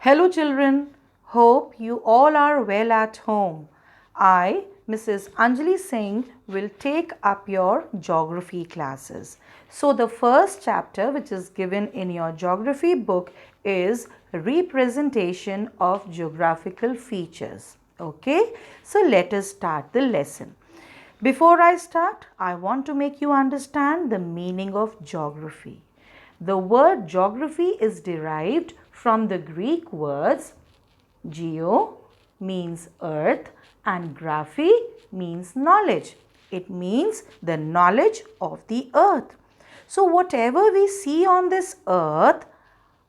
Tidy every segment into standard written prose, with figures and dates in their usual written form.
Hello children, hope you all are well at home. I, Mrs. Anjali Singh, will take up your geography classes. So the first chapter which is given in your geography book is representation of geographical features. Okay, so let us start the lesson. Before I start, I want to make you understand the meaning of geography. The word geography is derived from the Greek words geo means earth and graphy means knowledge. It means the knowledge of the earth. So whatever we see on this earth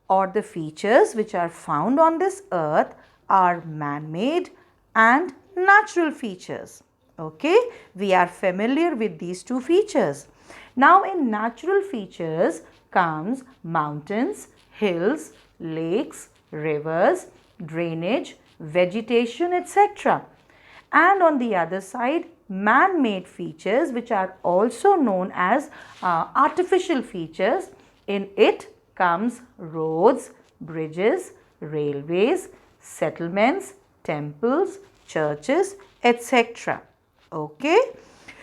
or the features which are found on this earth are man-made and natural features. Okay, we are familiar with these two features. Now in natural features comes mountains, hills, lakes, rivers, drainage, vegetation, etc. And on the other side, man-made features which are also known as artificial features. In it comes roads, bridges, railways, settlements, temples, churches, etc. Okay.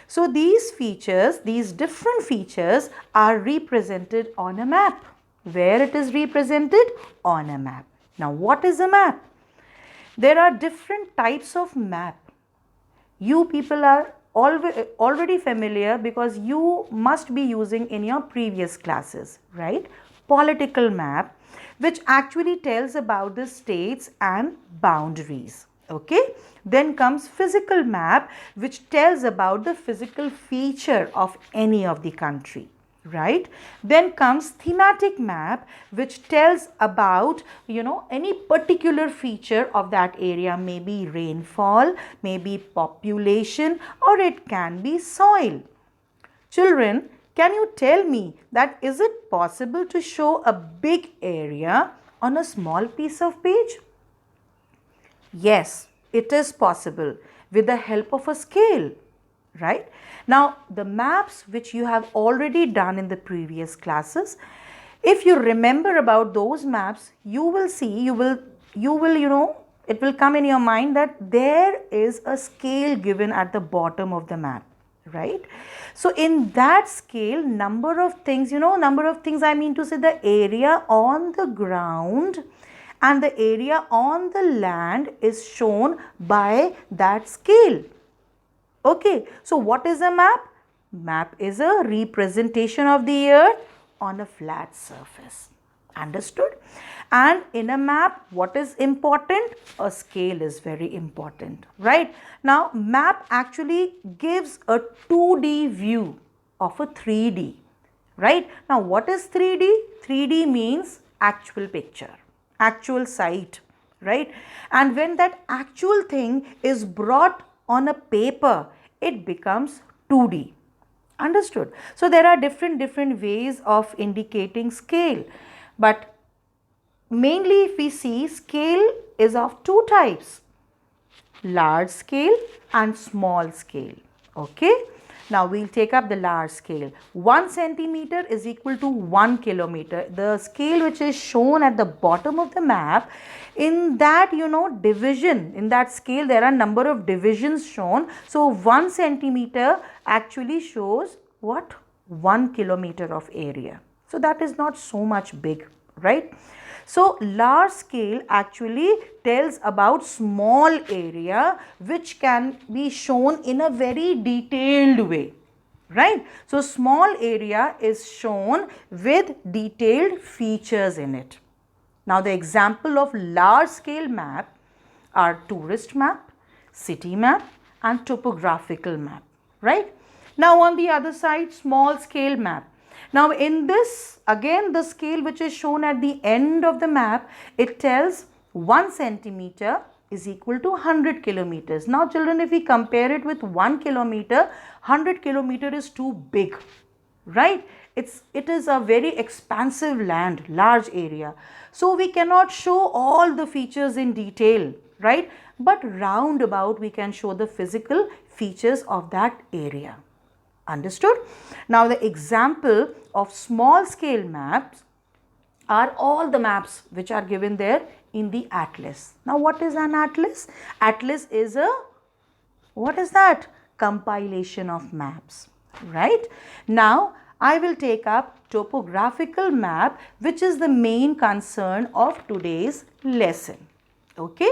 So these features, these different features are represented on a map. Where it is represented? On a map. Now what is a map? There are different types of map. You people are already familiar because you must be using in your previous classes, right? Political map, which actually tells about the states and boundaries. Okay, then comes physical map, which tells about the physical feature of any of the country, right? Then comes thematic map, which tells about any particular feature of that area, maybe rainfall, maybe population, or it can be soil. Children, can you tell me that is it possible to show a big area on a small piece of page? Yes, it is possible with the help of a scale, right? Now, the maps which you have already done in the previous classes, if you remember about those maps, you will see, it will come in your mind that there is a scale given at the bottom of the map, right? So in that scale, number of things I mean to say the area on the ground and the area on the land is shown by that scale. Okay, so what is a map? Map is a representation of the earth on a flat surface. Understood? And in a map, what is important? A scale is very important, right? Now, map actually gives a 2D view of a 3D, right? Now, what is 3D? 3D means actual picture, actual site, right? And when that actual thing is brought on a paper, it becomes 2D. Understood? So there are different ways of indicating scale, but mainly if we see, scale is of two types, large scale and small scale. Okay. Now we'll take up the large scale. 1 centimeter is equal to 1 kilometer. The scale which is shown at the bottom of the map, in that division, in that scale there are number of divisions shown. So 1 centimeter actually shows what? 1 kilometer of area. So that is not so much big, right? So large scale actually tells about small area which can be shown in a very detailed way, right? So small area is shown with detailed features in it. Now the example of large scale map are tourist map, city map and topographical map, right? Now on the other side, small scale map. Now in this, again the scale which is shown at the end of the map, it tells 1 centimeter is equal to 100 kilometers. Now children, if we compare it with 1 kilometer, 100 kilometer is too big, right? It is a very expansive land, large area. So we cannot show all the features in detail, right? But roundabout we can show the physical features of that area. Understood? Now the example of small scale maps are all the maps which are given there in the atlas. Now what is an atlas? Atlas is a, what is that? Compilation of maps, right? Now I will take up topographical map, which is the main concern of today's lesson. Okay.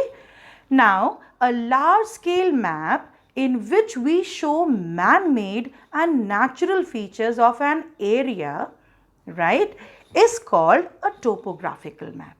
Now a large scale map in which we show man-made and natural features of an area, right, is called a topographical map.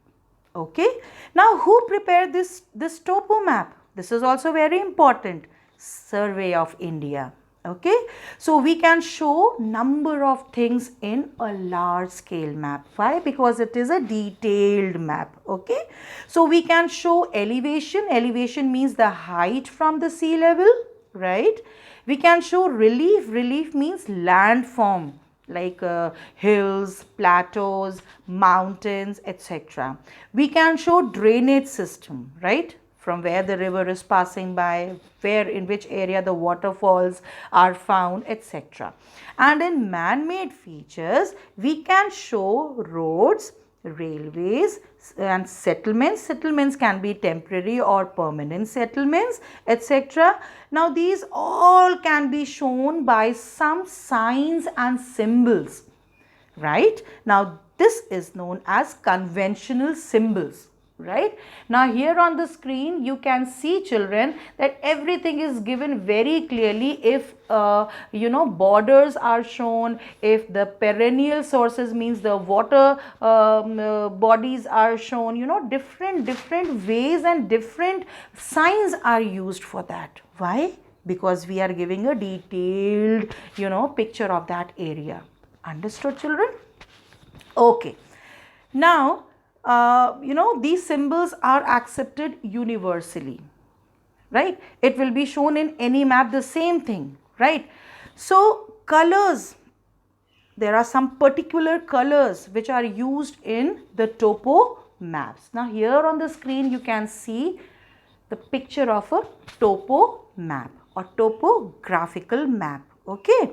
Okay. Now who prepared this topo map? This is also very important. Survey of India. Okay. So we can show number of things in a large scale map. Why? Because it is a detailed map. Okay. So we can show elevation. Elevation means the height from the sea level, right? We can show relief. Relief means landform, like hills, plateaus, mountains, etc. We can show drainage system, right? From where the river is passing by, where, in which area the waterfalls are found, etc. And in man-made features, we can show roads, railways and settlements. Settlements can be temporary or permanent settlements, etc. Now these all can be shown by some signs and symbols, right? Now this is known as conventional symbols. Right? Now here on the screen you can see, children, that everything is given very clearly. If borders are shown, if the perennial sources means the water bodies are shown, different ways and different signs are used for that. Why? Because we are giving a detailed picture of that area. Understood, children? Okay. Now these symbols are accepted universally, right? It will be shown in any map, the same thing, right? So colors, there are some particular colors which are used in the topo maps. Now here on the screen you can see the picture of a topo map or topographical map. Okay.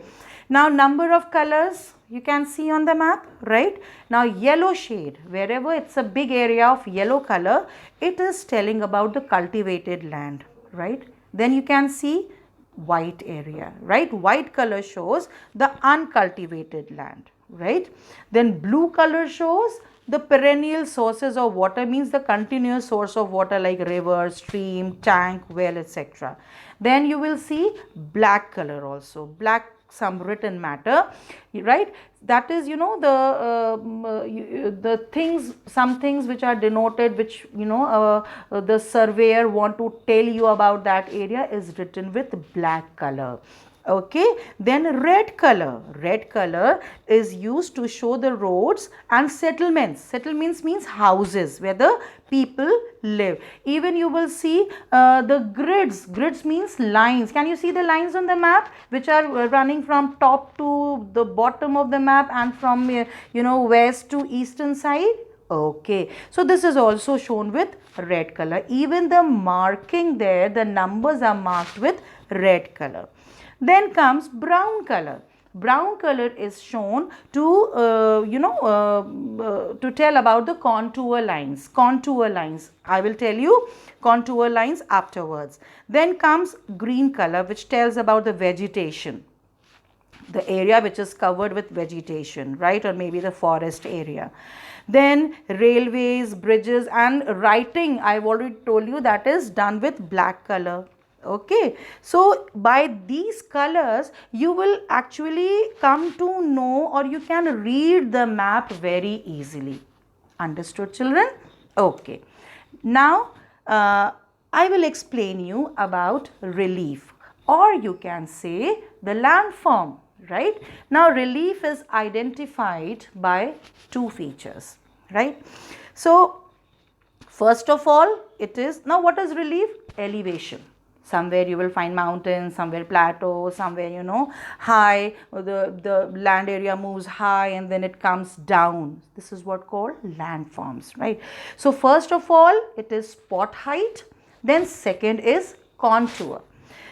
Now number of colors you can see on the map, right? Now yellow shade, wherever it's a big area of yellow color, it is telling about the cultivated land, right? Then you can see white area, right? White color shows the uncultivated land, right? Then blue color shows the perennial sources of water, means the continuous source of water like river, stream, tank, well, etc. Then you will see black color also, black some written matter, right? That is the things, some things which are denoted, which the surveyor want to tell you about that area is written with black color. Okay. Then red color. Red color is used to show the roads and settlements. Settlements means houses where the people live. Even you will see the grids. Grids means lines. Can you see the lines on the map which are running from top to the bottom of the map and from west to eastern side? Okay. So this is also shown with red color. Even the marking there, the numbers are marked with red color. Then comes brown color. Brown color is shown to to tell about the contour lines. Contour lines. I will tell you contour lines afterwards. Then comes green color, which tells about the vegetation, the area which is covered with vegetation, right? Or maybe the forest area. Then railways, bridges, and writing, I've already told you, that is done with black color. Okay. So by these colors you will actually come to know, or you can read the map very easily. Understood, children? Okay. Now I will explain you about relief, or you can say the landform, right? Now relief is identified by two features, right? So first of all, it is, now what is relief? Elevation. Somewhere you will find mountains, somewhere plateau, somewhere high, the land area moves high and then it comes down. This is what called landforms, right? So first of all, it is spot height. Then second is contour.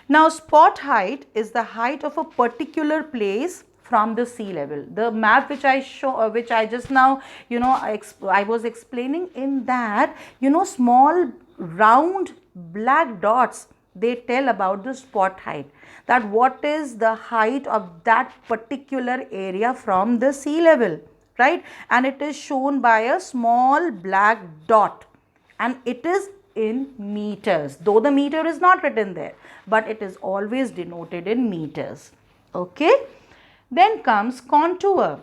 Now spot height is the height of a particular place from the sea level. The map which I show, which I just now, I was explaining, in that, small round black dots, they tell about the spot height, that what is the height of that particular area from the sea level, right? And it is shown by a small black dot, and it is in meters, though the meter is not written there, but it is always denoted in meters. Okay. Then comes contour.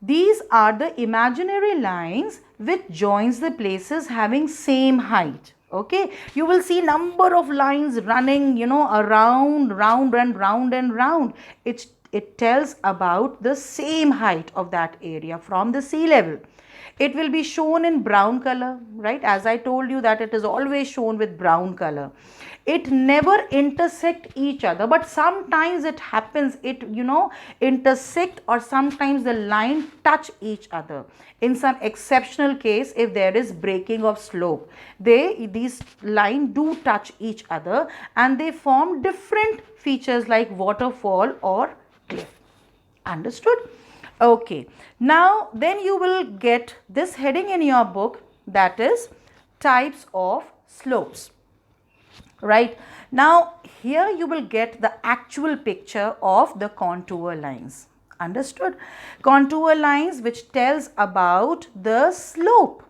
These are the imaginary lines which joins the places having same height. Okay, you will see number of lines running, around, round and round and round. It tells about the same height of that area from the sea level. It will be shown in brown color, right? As I told you that it is always shown with brown color. It never intersect each other, but sometimes it happens, it intersect, or sometimes the line touch each other. In some exceptional case, if there is breaking of slope, these line do touch each other, and they form different features like waterfall or cliff. Understood? Okay, now then you will get this heading in your book, that is types of slopes. Right, now here you will get the actual picture of the contour lines. Understood? Contour lines which tells about the slope,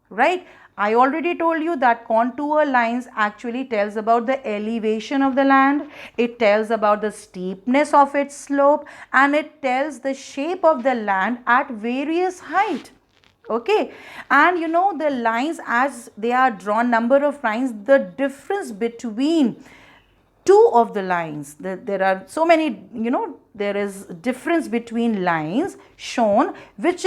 right? I already told you that contour lines actually tells about the elevation of the land, it tells about the steepness of its slope, and it tells the shape of the land at various height. Okay, and the lines, as they are drawn, number of lines, the difference between two of the lines, there are so many, there is difference between lines shown, which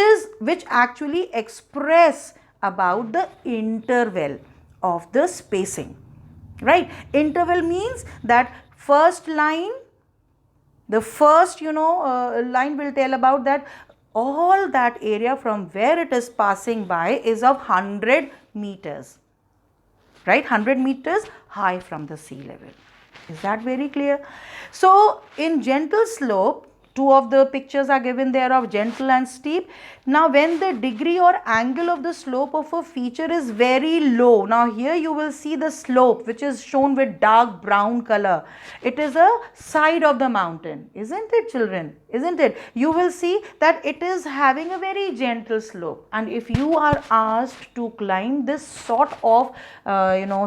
actually express about the interval of the spacing, right? Interval means that first line, the first line will tell about that all that area from where it is passing by is of 100 meters, right? 100 meters high from the sea level. Is that very clear? So in gentle slope, two of the pictures are given there of gentle and steep. Now when the degree or angle of the slope of a feature is very low, now here you will see the slope which is shown with dark brown color. It is a side of the mountain, isn't it, children? Isn't it? You will see that it is having a very gentle slope, and if you are asked to climb this sort of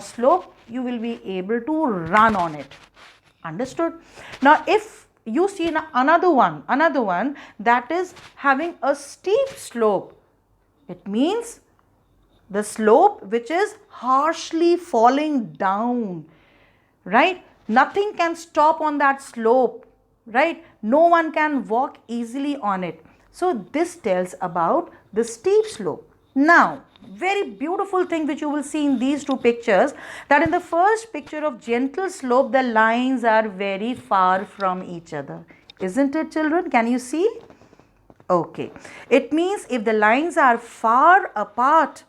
slope, you will be able to run on it. Understood? Now if you see another one that is having a steep slope, it means the slope which is harshly falling down, right? Nothing can stop on that slope, right? No one can walk easily on it. So this tells about the steep slope. Now very beautiful thing which you will see in these two pictures, that in the first picture of gentle slope, the lines are very far from each other. Isn't it, children? Can you see? Okay. It means if the lines are far apart,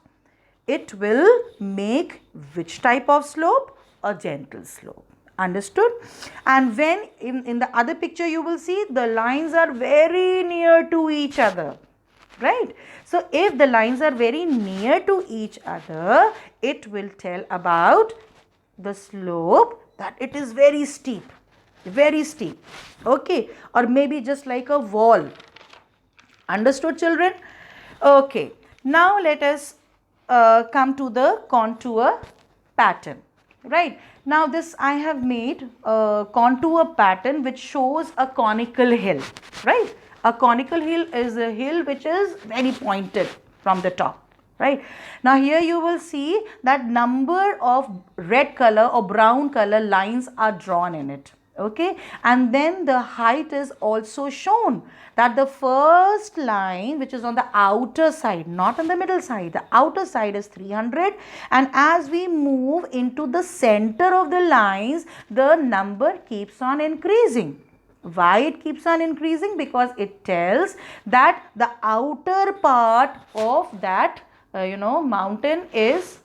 it will make which type of slope? A gentle slope. Understood? And when in the other picture you will see the lines are very near to each other. Right? So if the lines are very near to each other, it will tell about the slope, that it is very steep, okay, or maybe just like a wall. Understood, children? Okay, now let us come to the contour pattern. Right, now this I have made a contour pattern which shows a conical hill. Right, a conical hill is a hill which is very pointed from the top. Right, now here you will see that number of red color or brown color lines are drawn in it. Okay, and then the height is also shown, that the first line which is on the outer side, not on the middle side, the outer side is 300, and as we move into the center of the lines, the number keeps on increasing. Why it keeps on increasing? Because it tells that the outer part of that mountain is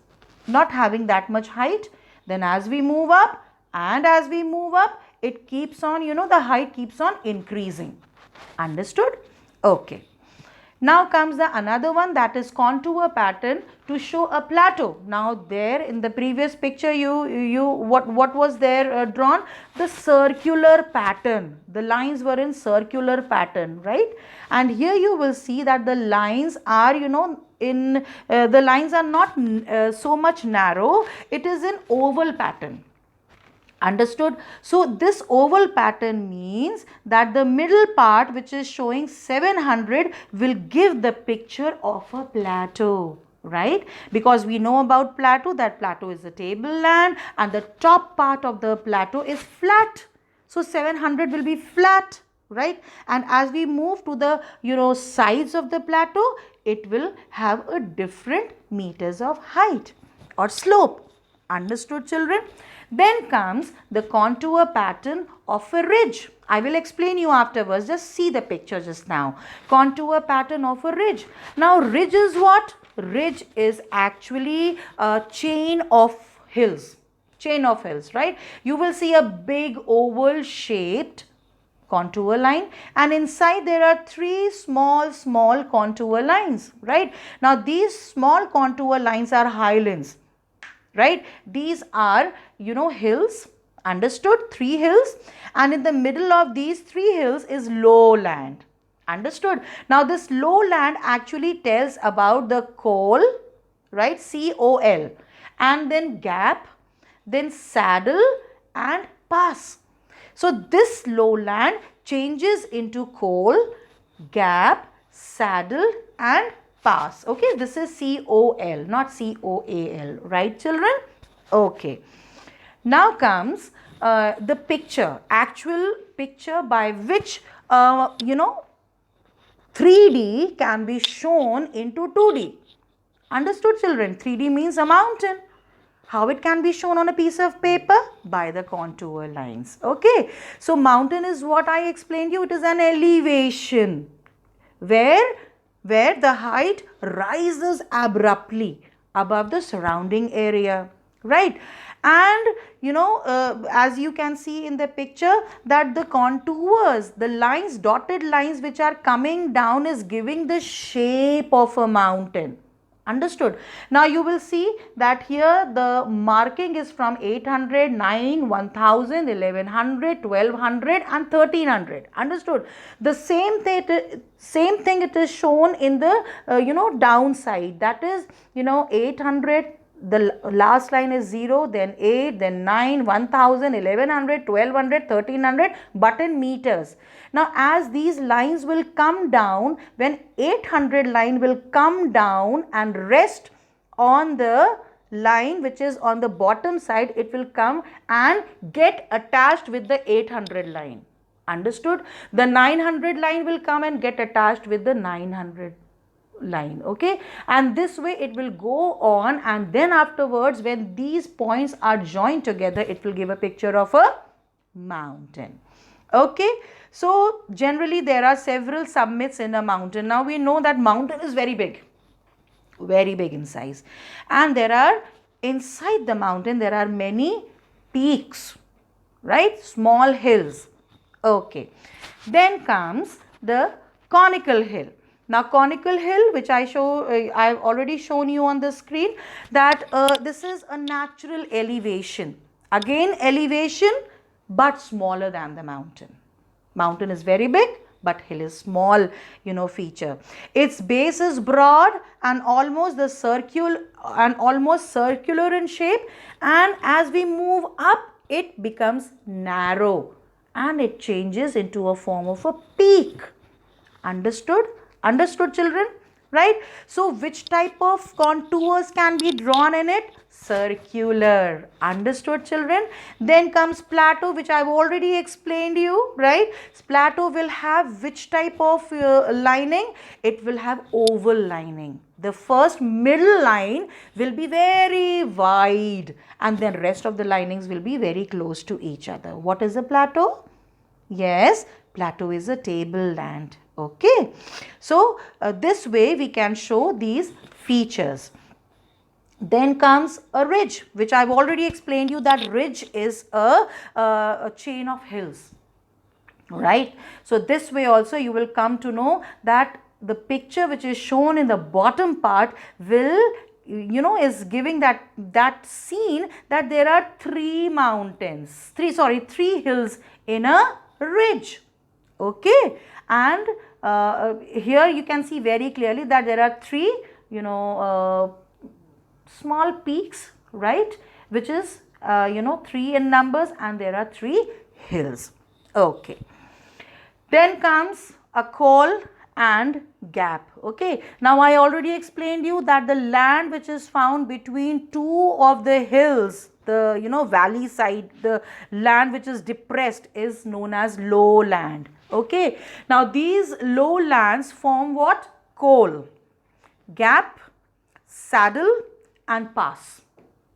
not having that much height. Then as we move up, and as we move up, it keeps on, the height keeps on increasing. Understood? Okay. Now comes the another one, that is contour pattern to show a plateau. Now there in the previous picture what was there drawn? The circular pattern. The lines were in circular pattern, right? And here you will see that the lines are, the lines are not so much narrow. It is in oval pattern. Understood? So this oval pattern means that the middle part, which is showing 700, will give the picture of a plateau, right? Because we know about plateau, that plateau is a tableland and the top part of the plateau is flat. So 700 will be flat, right? And as we move to the sides of the plateau, it will have a different meters of height or slope. Understood, children? Then comes the contour pattern of a ridge. I will explain you afterwards. Just see the picture just now. Contour pattern of a ridge. Now ridge is what? Ridge is actually a chain of hills. Chain of hills, right? You will see a big oval shaped contour line, and inside there are three small contour lines, right? Now these small contour lines are highlands, right? These are hills. Understood? Three hills, and in the middle of these three hills is lowland. Understood? Now this lowland actually tells about the coal, right? COL, and then gap, then saddle and pass. So this lowland changes into coal, gap, saddle and pass. Okay, this is COL, not COAL, right, children? Okay. Now comes the picture, actual picture by which 3D can be shown into 2D. Understood, children? 3D means a mountain. How it can be shown on a piece of paper? By the contour lines. Okay. So mountain is what I explained you. It is an elevation where the height rises abruptly above the surrounding area, right? And as you can see in the picture, that the contours, the lines, dotted lines which are coming down is giving the shape of a mountain. Understood? Now you will see that here the marking is from 800, 9, 1000, 1100, 1200 and 1300. Understood? The same thing it is shown in the downside, that is 800, the last line is 0, then 8, then 9, 1000, 1100, 1200, 1300, but in meters. Now as these lines will come down, when 800 line will come down and rest on the line which is on the bottom side, it will come and get attached with the 800 line. Understood? The 900 line will come and get attached with the 900 line. Okay, and this way it will go on, and then afterwards when these points are joined together, it will give a picture of a mountain. Okay, so generally there are several summits in a mountain. Now we know that mountain is very big in size, and there are inside the mountain there are many peaks, right? Small hills. Okay, then comes the conical hill. Now conical hill, which I've already shown you on the screen, that this is a natural elevation. Again elevation, but smaller than the mountain. Mountain is very big, but hill is small, feature. Its base is broad and almost circular in shape, and as we move up, it becomes narrow and it changes into a form of a peak. Understood? Understood, children? Right? So which type of contours can be drawn in it? Circular. Understood, children? Then comes plateau, which I've already explained you, right? Plateau will have which type of lining? It will have oval lining. The first middle line will be very wide, and then rest of the linings will be very close to each other. What is a plateau? Yes, plateau is a tableland. Okay, so this way we can show these features. Then comes a ridge, which I've already explained you that ridge is a chain of hills. right? So this way also you will come to know that the picture which is shown in the bottom part will, is giving that scene that there are three hills in a ridge. Okay, and here you can see very clearly that there are three, small peaks, right, which is three in numbers, and there are three hills. Okay, then comes a col and gap. Okay, now I already explained you that the land which is found between two of the hills, the valley side, the land which is depressed, is known as lowland. Okay, now these lowlands form what? Col, gap, saddle and pass.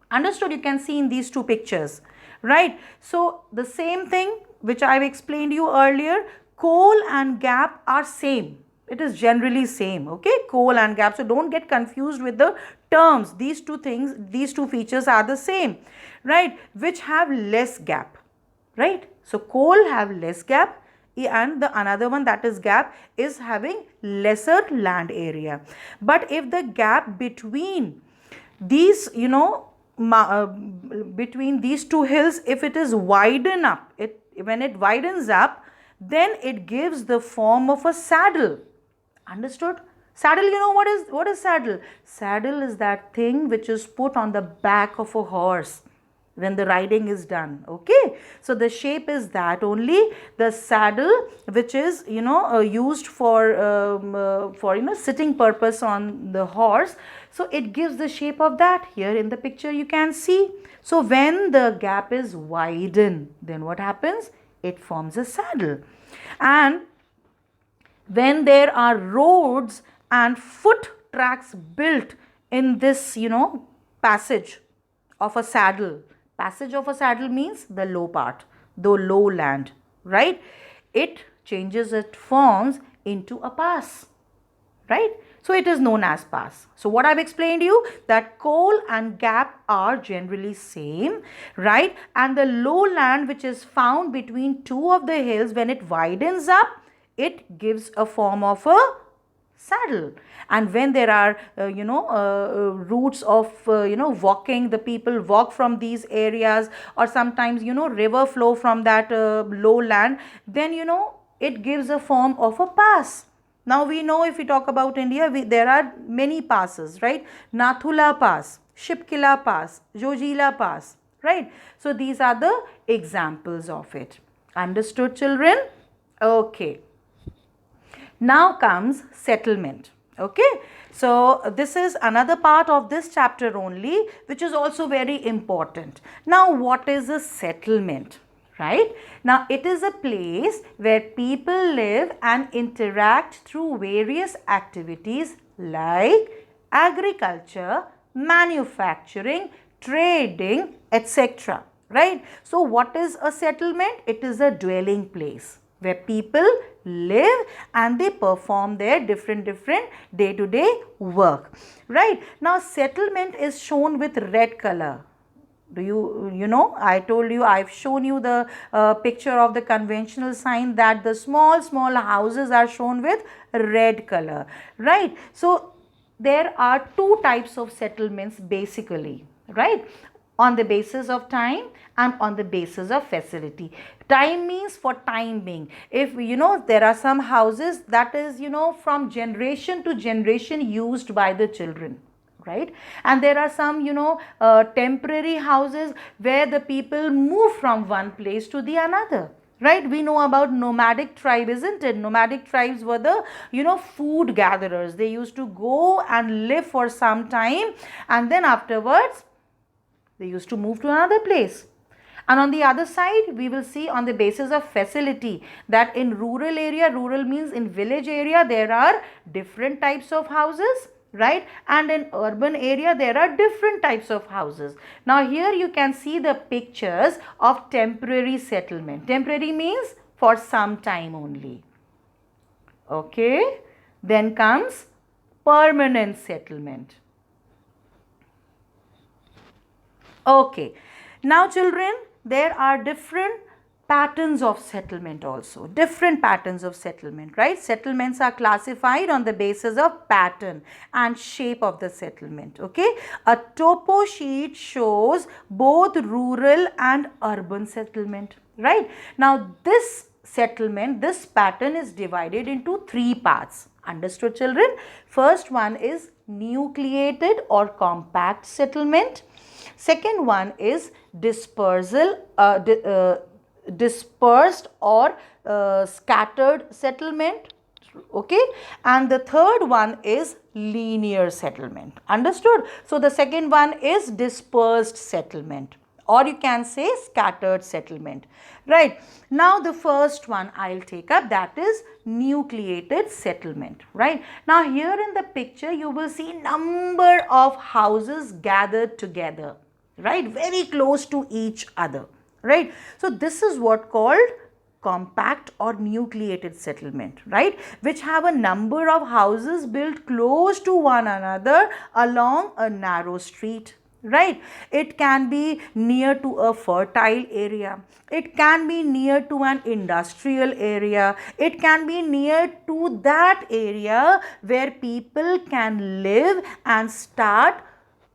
Understood? You can see in these two pictures, right? So the same thing which I've explained you earlier, col and gap are same. It is generally same. Okay, col and gap. So don't get confused with the terms. These two things, these two features are the same, right? Which have less gap, right? So col have less gap, and the another one, that is gap, is having lesser land area. But if the gap between these, between these two hills, if it is widen up, when it widens up, then it gives the form of a saddle. Understood? Saddle, what is saddle? Saddle is that thing which is put on the back of a horse when the riding is done. Okay, so the shape is that only. The saddle which is used for sitting purpose on the horse, so it gives the shape of that. Here in the picture you can see. So when the gap is widened, then what happens? It forms a saddle. And when there are roads and foot tracks built in this passage of a saddle. Passage of a saddle means the low part, the low land, right? It changes its forms into a pass, right? So it is known as pass. So what I've explained to you, that col and gap are generally same, right? And the low land which is found between two of the hills, when it widens up, it gives a form of a saddle. And when there are routes of walking, the people walk from these areas, or sometimes river flow from that lowland, then it gives a form of a pass. Now we know, if we talk about India, there are many passes, right? Nathula Pass, Shipkila Pass, Jojila Pass, right? So these are the examples of it. Understood, children? Okay. Now comes settlement. Okay, so this is another part of this chapter only, which is also very important. Now what is a settlement? Right? Now it is a place where people live and interact through various activities like agriculture, manufacturing, trading, etc. Right? So what is a settlement? It is a dwelling place where people live and they perform their different day-to-day work. Right? Now settlement is shown with red color. Do you I told you, I've shown you the picture of the conventional sign, that the small houses are shown with red color, right? So there are two types of settlements basically, right? On the basis of time and on the basis of facility. Time means for time being. If there are some houses that is from generation to generation used by the children, right? And there are some temporary houses where the people move from one place to the another, right? We know about nomadic tribe, isn't it? Nomadic tribes were the food gatherers. They used to go and live for some time, and then afterwards they used to move to another place. And on the other side, we will see on the basis of facility that in rural area, rural means in village area, there are different types of houses, right? And in urban area, there are different types of houses. Now here you can see the pictures of temporary settlement. Temporary means for some time only. Okay. Then comes permanent settlement. Okay. Now children, there are different patterns of settlement also, different patterns of settlement, right? Settlements are classified on the basis of pattern and shape of the settlement, okay? A topo sheet shows both rural and urban settlement, right? Now this settlement, this pattern is divided into three parts. Understood, children? First one is nucleated or compact settlement. Second one is dispersed or scattered settlement, okay, and the third one is linear settlement. Understood? So the second one is dispersed settlement, or you can say scattered settlement, right? Now the first one I'll take up, that is nucleated settlement, right? Now here in the picture you will see number of houses gathered together, right, very close to each other, right? So this is what called compact or nucleated settlement, right, which have a number of houses built close to one another along a narrow street, right? It can be near to a fertile area, it can be near to an industrial area, it can be near to that area where people can live and start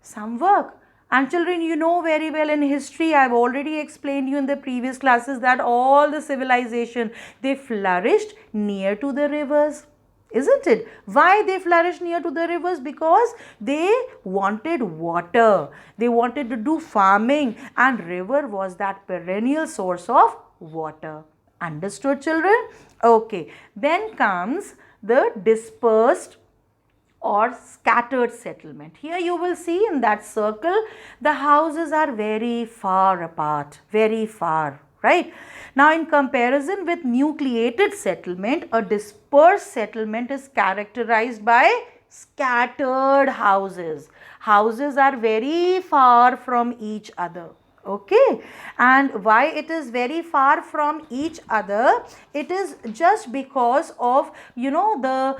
some work. And children, you know very well in history, I've already explained you in the previous classes that all the civilization, they flourished near to the rivers, isn't it? Why they flourished near to the rivers? Because they wanted water, they wanted to do farming, and river was that perennial source of water. Understood, children? Okay, then comes the dispersed or scattered settlement. Here you will see in that circle, the houses are very far apart, very far, right? Now in comparison with nucleated settlement, a dispersed settlement is characterized by scattered houses. Houses are very far from each other. Okay, and why it is very far from each other? It is just because of, you know, the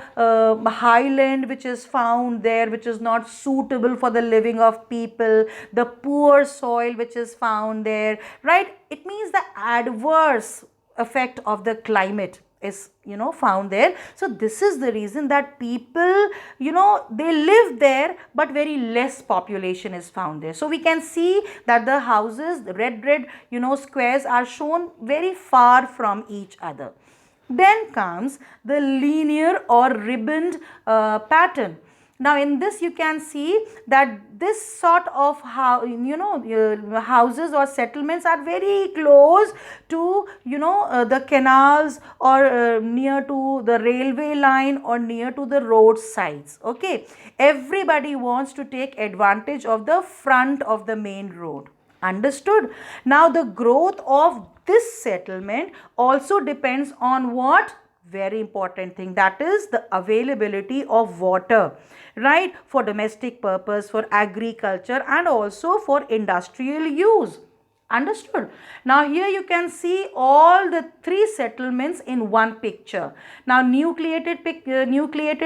highland which is found there, which is not suitable for the living of people, the poor soil which is found there, right? It means the adverse effect of the climate is, you know, found there. So this is the reason that people, you know, they live there, but very less population is found there. So we can see that the houses, the red, you know, squares are shown very far from each other. Then comes the linear or ribboned pattern. Now in this you can see that this sort of houses or settlements are very close to, you know, the canals, or near to the railway line, or near to the road sides. Okay, everybody wants to take advantage of the front of the main road. Understood? Now the growth of this settlement also depends on what? Very important thing, that is the availability of water, right, for domestic purpose, for agriculture, and also for industrial use. Understood? Now here you can see all the three settlements in one picture. Now nucleated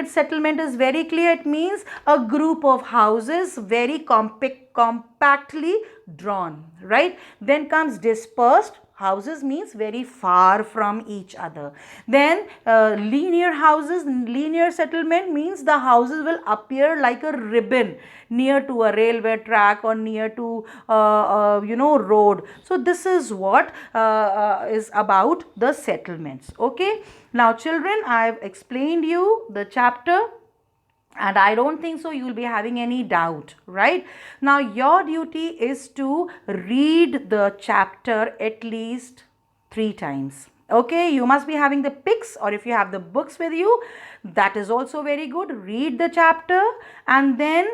settlement is very clear. It means a group of houses very compactly drawn, right? Then comes dispersed. Houses means very far from each other. Then linear houses, linear settlement means the houses will appear like a ribbon near to a railway track, or near to you know, road. So this is what is about the settlements. Okay, now children, I have explained you the chapter, and I don't think so you will be having any doubt, right? Now your duty is to read the chapter at least 3 times. Okay, you must be having the pics, or if you have the books with you, that is also very good. Read the chapter and then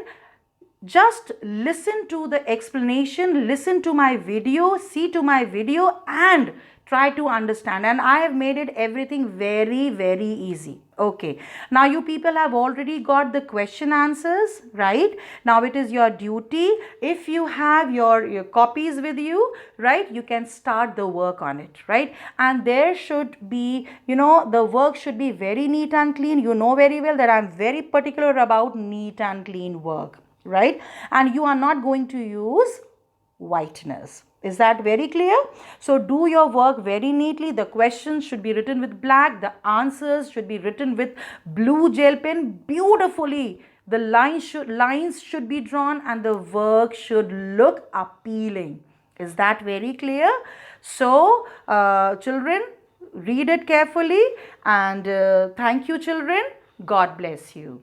just listen to the explanation, listen to my video, see to my video, and try to understand. And I have made it everything very, very easy. Okay, now you people have already got the question answers, right? Now it is your duty, if you have your copies with you, right, you can start the work on it, right? And there should be, you know, the work should be very neat and clean. You know very well that I am very particular about neat and clean work, right? And you are not going to use whiteness, Is that very clear? So do your work very neatly. The questions should be written with black. The answers should be written with blue gel pen beautifully. The lines should be drawn and the work should look appealing. Is that very clear? So children, read it carefully and thank you children. God bless you.